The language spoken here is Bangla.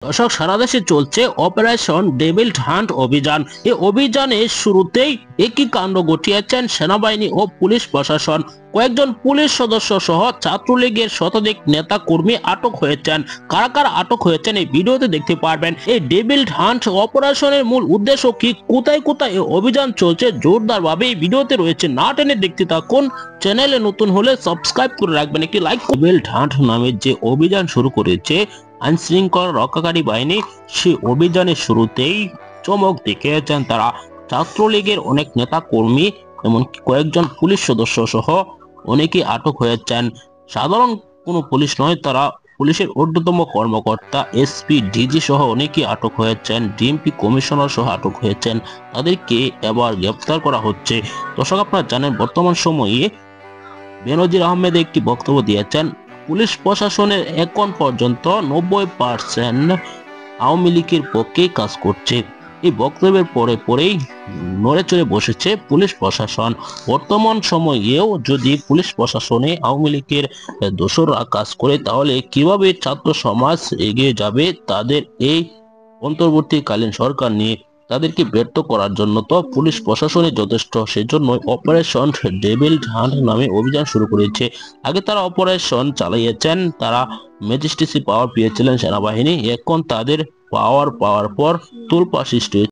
দর্শক, সারা দেশে চলছে অপারেশন ডেভিল হান্ট অভিযান। এই অভিযানের শুরুতেই একই কাণ্ড ঘটিয়েছেন সেনাবাহিনী ও পুলিশ প্রশাসন। কয়েকজন পুলিশ সদস্য সহ ছাত্রলীগের শতাধিক নেতা কর্মী আটক হয়েছেন। কারা কারা আটক হয়েছেন এই ভিডিওতে দেখতে পারবেন। এই ডেভিল হান্ট অপারেশনের মূল উদ্দেশ্য কি, কোথায় কোথায় এই অভিযান চলছে জোরদার ভাবে এই ভিডিওতে রয়েছে, না টেনে দেখতে থাকুন। চ্যানেলে নতুন হলে সাবস্ক্রাইব করে রাখবেন, একটি লাইক। ডেভিল হান্ট নামে যে অভিযান শুরু করেছে আইন শৃঙ্খলা রক্ষাকারী বাহিনী, সেই অভিযানের শুরুতেই চমক দেখিয়েছেন তারা। ছাত্রলীগের অনেক নেতা কর্মী এমনকি কয়েকজন পুলিশ সদস্য সহ অনেকেই আটক হয়েছেন। সাধারণ কোনো পুলিশ নয়, তারা পুলিশের ঊর্ধ্বতম কর্মকর্তা, এসপি, ডিজি সহ অনেকেই আটক হয়েছেন। ডিএমপি কমিশনার সহ আটক হয়েছেন। তাদেরকে এবার গ্রেপ্তার করা হচ্ছে। দর্শক, আপনারা জানেন বর্তমান সময়ে বেনজির আহমেদ একটি বক্তব্য দিয়েছেন। পুলিশ প্রশাসনের এখন পর্যন্ত 90% আওয়ামী লীগের পক্ষে কাজ করছে। এই বক্তব্যের পরেই নড়ে চড়ে বসেছে পুলিশ প্রশাসন। বর্তমান সময়েও যদি পুলিশ প্রশাসনে আওয়ামী লীগের দোসররা কাজ করে, তাহলে কিভাবে ছাত্র সমাজ এগিয়ে যাবে তাদের এই অন্তর্বর্তীকালীন সরকার নিয়ে? তাদেরকে ব্যর্থ করার জন্য তো পুলিশ প্রশাসনই যথেষ্ট। সেজন্য অপারেশন ডেভিল হান্ট নামে অভিযান শুরু করেছে। আগে তারা অপারেশন চালিয়েছেন, তারা ম্যাজিস্ট্রেসি পাওয়ার পেয়েছিলেন সেনাবাহিনী। এখন তাদের পাওয়ার পাওয়ার পর তোলপাড় সৃষ্টি